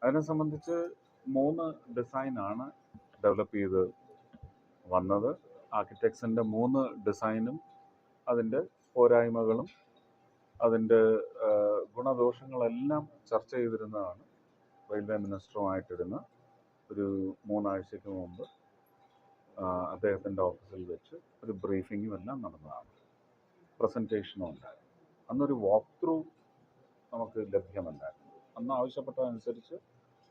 അതിനെ സംബന്ധിച്ച് 3 ഡിസൈനാണ് ഡെവലപ്പ് ചെയ്ത് വന്നത്. ആർക്കിടെക്ട്സിൻ്റെ 3 ഡിസൈനും അതിൻ്റെ പോരായ്മകളും അതിൻ്റെ ഗുണദോഷങ്ങളെല്ലാം ചർച്ച ചെയ്തിരുന്നതാണ് റെയിൽവേ മിനിസ്റ്ററുമായിട്ടിരുന്ന് ഒരു 3 ആഴ്ചയ്ക്ക് മുമ്പ് അദ്ദേഹത്തിൻ്റെ ഓഫീസിൽ വെച്ച് ഒരു ബ്രീഫിങ്ങും എല്ലാം നടന്നതാണ്. പ്രസൻറ്റേഷനും ഉണ്ടായിരുന്നു. അന്നൊരു വാക്ക് ത്രൂ നമുക്ക് ലഭ്യമല്ലായിരുന്നു. അന്ന് ആവശ്യപ്പെട്ടതനുസരിച്ച്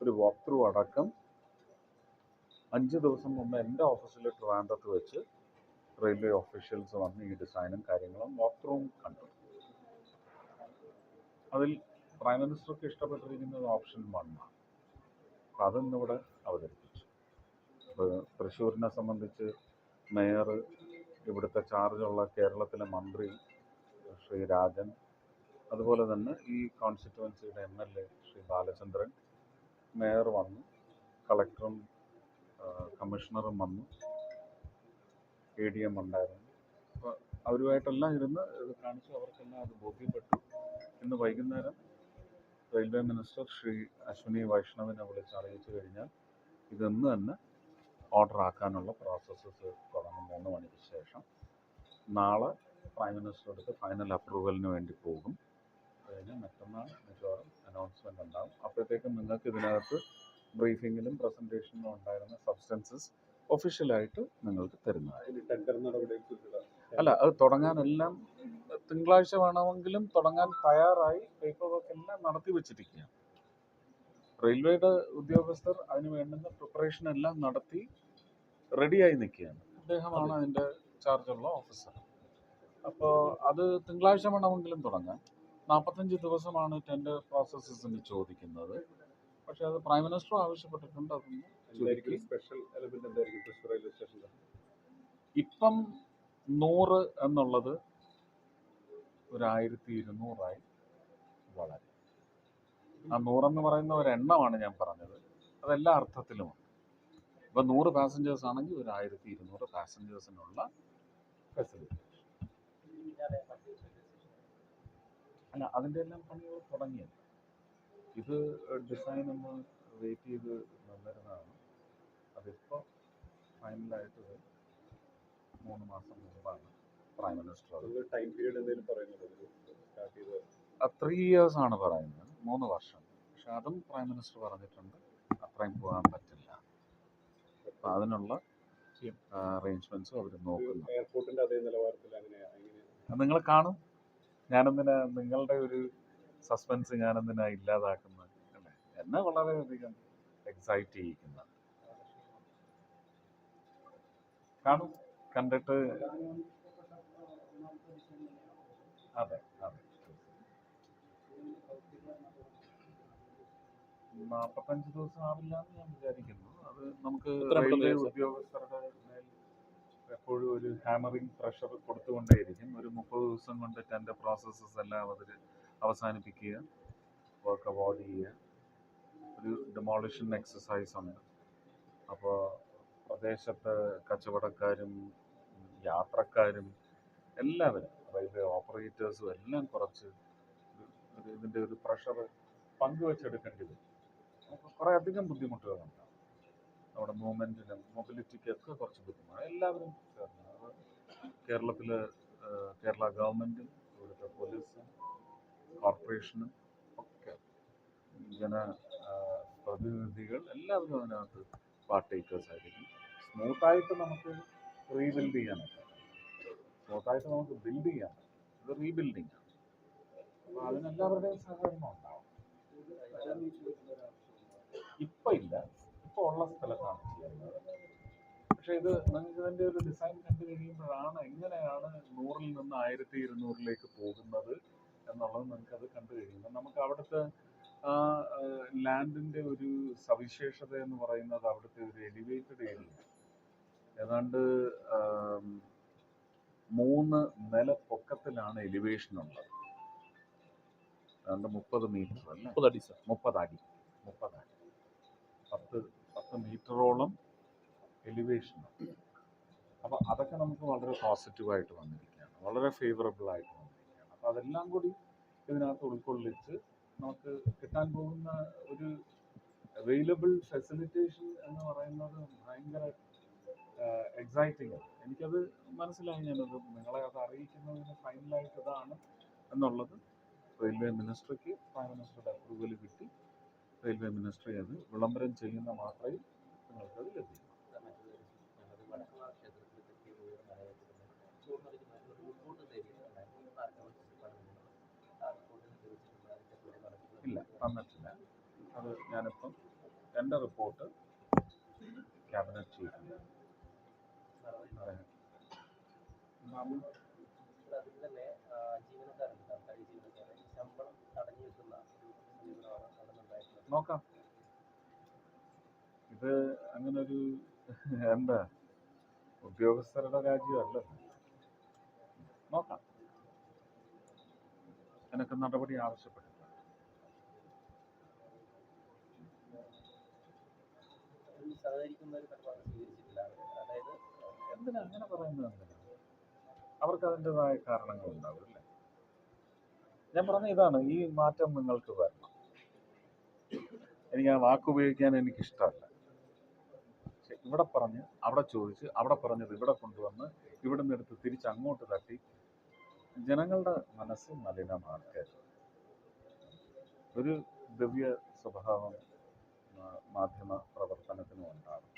ഒരു വാക്ക് ത്രൂ അടക്കം 5 ദിവസം മുമ്പ് എൻ്റെ ഓഫീസിൽ ട്രിവാൻഡ്രത്ത് വെച്ച് റെയിൽവേ ഒഫീഷ്യൽസ് വന്ന് ഈ ഡിസൈനും കാര്യങ്ങളും വാക്ക് ത്രൂവും കണ്ടു. അതിൽ പ്രൈം മിനിസ്റ്റർക്ക് ഇഷ്ടപ്പെട്ടിരിക്കുന്നത് ഓപ്ഷൻ 1 ആണ്. അപ്പം അതിന്നിവിടെ അവതരിപ്പിച്ചു. അപ്പോൾ തൃശ്ശൂരിനെ സംബന്ധിച്ച് മേയർ, ഇവിടുത്തെ ചാർജുള്ള കേരളത്തിലെ മന്ത്രി ശ്രീ രാജൻ, അതുപോലെ തന്നെ ഈ കോൺസ്റ്റിറ്റ്യുവൻസിയുടെ MLA ശ്രീ ബാലചന്ദ്രൻ, മേയർ വന്നു, കളക്ടറും കമ്മീഷണറും വന്നു, ADM ഉണ്ടായിരുന്നു. അപ്പോൾ അവരുമായിട്ടെല്ലാം ഇരുന്ന് ഇത് കാണിച്ചു. അവർക്കെല്ലാം അത് ബോധ്യപ്പെട്ടു. ഇന്ന് വൈകുന്നേരം റെയിൽവേ മിനിസ്റ്റർ ശ്രീ അശ്വിനി വൈഷ്ണവിനെ വിളിച്ച് അറിയിച്ചു കഴിഞ്ഞാൽ ഇന്ന് തന്നെ ഓർഡർ ആക്കാനുള്ള പ്രോസസ്സസ് തുടങ്ങും. 3 മണിക്ക് ശേഷം നാളെ പ്രൈം മിനിസ്റ്റർ അടുത്ത് ഫൈനൽ അപ്രൂവലിന് വേണ്ടി പോകും. കഴിഞ്ഞ് മറ്റന്നാൾ മിക്കവാറും അനൗൺസ്മെൻ്റ് ഉണ്ടാകും. അപ്പോഴത്തേക്കും നിങ്ങൾക്ക് ഇതിനകത്ത് ബ്രീഫിങ്ങിലും പ്രസൻറ്റേഷനിലും ഉണ്ടായിരുന്ന സബ്സ്റ്റൻസസ് ഒഫീഷ്യലായിട്ട് നിങ്ങൾക്ക് തരുന്നതായിരിക്കും. അല്ല, അത് തുടങ്ങാനെല്ലാം തിങ്കളാഴ്ച വേണമെങ്കിലും തുടങ്ങാൻ തയ്യാറായി പേപ്പർ വർക്ക് എല്ലാം നടത്തി വെച്ചിരിക്കുകയാണ്. റെയിൽവേയുടെ ഉദ്യോഗസ്ഥർ അതിന് വേണ്ടുന്ന പ്രിപ്പറേഷൻ എല്ലാം നടത്തി റെഡിയായി നിൽക്കുകയാണ്. അദ്ദേഹമാണ് അതിൻ്റെ ചാർജുള്ള ഓഫീസർ. അപ്പോൾ അത് തിങ്കളാഴ്ച വേണമെങ്കിലും തുടങ്ങാം. 45 ദിവസമാണ് ടെൻഡർ പ്രോസസ്സസിന് ചോദിക്കുന്നത്. പക്ഷേ അത് പ്രൈം മിനിസ്റ്റർ ആവശ്യപ്പെട്ടിട്ടുണ്ട്. അതൊന്ന് സ്പെഷ്യൽ എലമെന്റ് എന്തായിരിക്കും തൃശ്ശൂർ റെയിൽവേ സ്റ്റേഷനിൽ? ഇപ്പം 100 എന്നുള്ളത് ഒരു 1200 വളരെ. ആ 100 എന്ന് പറയുന്ന ഒരു എണ്ണമാണ് ഞാൻ പറഞ്ഞത്. അതെല്ലാ അർത്ഥത്തിലുമുണ്ട്. ഇപ്പം 100 പാസഞ്ചേഴ്സ് ആണെങ്കിൽ ഒരു 1200 പാസഞ്ചേഴ്സിനുള്ള ഫെസിലിറ്റി. അല്ല, അതിൻ്റെ എല്ലാം പണികൾ തുടങ്ങിയത്. ഇത് ഡിസൈൻ ഒന്ന് വെയിറ്റ് ചെയ്ത് വന്നിരുന്നതാണ്. അതിപ്പോൾ ഫൈനലായിട്ട് 3 മാസം മുമ്പാണ് പ്രൈം മിനിസ്റ്റർ ടൈം പീരീഡ് എന്തെങ്കിലും പറയുന്നത്. 3 years ആണ് പറയുന്നത്, 3 വർഷം. പക്ഷെ അതും പ്രൈം മിനിസ്റ്റർ പറഞ്ഞിട്ടുണ്ട് അത്രയും പോകാൻ പറ്റില്ല. അപ്പം അതിനുള്ള അറേഞ്ച്മെൻറ്റ്സും അവർ നോക്കുന്നു. എയർപോർട്ടിൻ്റെ അതേ നിലവാരത്തിൽ നിങ്ങൾ കാണും. ഞാനെന്തിനാ നിങ്ങളുടെ ഒരു സസ്പെൻസ് ഞാനെന്തിനാ ഇല്ലാതാക്കുന്നത് അല്ലേ? എന്നെ വളരെയധികം എക്സൈറ്റ് ചെയ്യിക്കുന്നത്. കാണും, കണ്ടിട്ട്. അതെ അതെ 45 ദിവസം ആവില്ല എന്ന് ഞാൻ വിചാരിക്കുന്നു. അത് നമുക്ക് റെയിൽവേ ഉദ്യോഗസ്ഥരുടെ മേൽ എപ്പോഴും ഒരു ഹാമറിങ് പ്രഷർ കൊടുത്തുകൊണ്ടേയിരിക്കും. ഒരു 30 ദിവസം കൊണ്ട് ടെൻഡർ പ്രോസസ്സസ് എല്ലാം അവർ അവസാനിപ്പിക്കുക, വർക്ക് അവോർഡ് ചെയ്യുക. ഒരു ഡെമോളിഷൻ എക്സസൈസ് ഉണ്ട്. അപ്പോൾ പ്രദേശത്തെ കച്ചവടക്കാരും യാത്രക്കാരും എല്ലാവരും, റെയിൽവേ ഓപ്പറേറ്റേഴ്സും എല്ലാം കുറച്ച് ഇതിൻ്റെ ഒരു പ്രഷർ പങ്കുവെച്ചെടുക്കേണ്ടി വരും. അപ്പോൾ കുറേ അധികം ബുദ്ധിമുട്ടുകളുണ്ടാകും. നമ്മുടെ മൂവ്മെൻറ്റിനും മൊബിലിറ്റിക്കൊക്കെ കുറച്ച് ബുദ്ധിമുട്ടാണ്. എല്ലാവരും ചേർന്ന് കേരളത്തിൽ കേരള ഗവൺമെൻറ്റും ഇവിടുത്തെ പോലീസും കോർപ്പറേഷനും ഒക്കെ ജന പ്രതിനിധികൾ എല്ലാവരും അതിനകത്ത് പാർട്ടേക്കേഴ്സ് ആയിരിക്കും. സ്മൂത്തായിട്ട് നമുക്ക് റീബിൽഡ് ചെയ്യാനൊക്കെ, സ്മൂത്തായിട്ട് നമുക്ക് ബിൽഡ് ചെയ്യാൻ പറ്റും. ഇത് റീബിൽഡിങ് ആണ്. അപ്പോൾ അതിനെല്ലാവരുടെയും സഹകരണം ഉണ്ടാവും. ഇപ്പം ഇല്ല, ഇപ്പോൾ ഉള്ള സ്ഥലത്താണ് ചെയ്യുന്നത്. പക്ഷേ ഇത് നിങ്ങൾക്ക് ഇതിൻ്റെ ഒരു ഡിസൈൻ കണ്ടു കഴിയുമ്പോഴാണ് എങ്ങനെയാണ് 100-ൽ നിന്ന് 1200-ലേക്ക് പോകുന്നത് എന്നുള്ളത് നമുക്കത് കണ്ടു കഴിയുമ്പോൾ നമുക്ക് അവിടുത്തെ ആ ലാൻഡിൻ്റെ ഒരു സവിശേഷത എന്ന് പറയുന്നത് അവിടുത്തെ ഒരു എലിവേറ്റഡ് ഏരിയ. ഏതാണ്ട് 3 നില പൊക്കത്തിലാണ് എലിവേഷൻ ഉള്ളത്. ഏതാണ്ട് 30 മീറ്റർ അല്ലേ? 30 അടി 10 മീറ്ററോളം എലിവേഷനാണ്. അപ്പോൾ അതൊക്കെ നമുക്ക് വളരെ പോസിറ്റീവായിട്ട് വന്നിരിക്കുകയാണ്, വളരെ ഫേവറബിളായിട്ട് വന്നിരിക്കുകയാണ്. അപ്പോൾ അതെല്ലാം കൂടി ഇതിനകത്ത് ഉൾക്കൊള്ളിച്ച് നമുക്ക് കിട്ടാൻ പോകുന്ന ഒരു അവൈലബിൾ ഫെസിലിറ്റേഷൻ എന്ന് പറയുന്നത് ഭയങ്കര എക്സൈറ്റിംഗ് ആണ്. എനിക്കത് മനസ്സിലായി. ഞാനത് നിങ്ങളെ അത് അറിയിക്കുന്നതിന് ഫൈനലായിട്ട് ഇതാണ് എന്നുള്ളത്. റെയിൽവേ മിനിസ്ട്രിക്ക് പ്രൈം മിനിസ്റ്ററുടെ അപ്രൂവൽ കിട്ടി. റെയിൽവേ മിനിസ്ട്രി അത് വിളംബരം ചെയ്യുന്ന മാത്രമേ നിങ്ങൾക്കത് ലഭിക്കും. ഇല്ല, തന്നിട്ടില്ല. അത് ഞാനിപ്പം എൻ്റെ റിപ്പോർട്ട് ക്യാബിനറ്റ് ചീഫിന് പറയാം. നോക്കാം. ഇത് അങ്ങനൊരു എന്താ ഉദ്യോഗസ്ഥരുടെ രാജ്യമല്ല. നോക്കാം. എനിക്ക് നടപടി ആവശ്യപ്പെട്ടിട്ടുണ്ട്. എന്തിനാ അങ്ങനെ പറയുന്നത്? എന്തിനാ? അവർക്ക് അതിൻ്റെതായ കാരണങ്ങളുണ്ടാവും അല്ലേ? ഞാൻ പറഞ്ഞ ഇതാണ്, ഈ മാറ്റം നിങ്ങൾക്ക് വരണം. എനിക്ക് ആ വാക്ക് ഉപയോഗിക്കാൻ എനിക്കിഷ്ടമല്ല. പക്ഷെ ഇവിടെ പറഞ്ഞ് അവിടെ ചോദിച്ച്, അവിടെ പറഞ്ഞത് ഇവിടെ കൊണ്ടുവന്ന്, ഇവിടെ നിന്ന് എടുത്ത് തിരിച്ച് അങ്ങോട്ട് തട്ടി ജനങ്ങളുടെ മനസ്സ് മലിനമാക്കരുത്. ഒരു ദിവ്യ സ്വഭാവം മാധ്യമ പ്രവർത്തനത്തിനും ഉണ്ടാകും.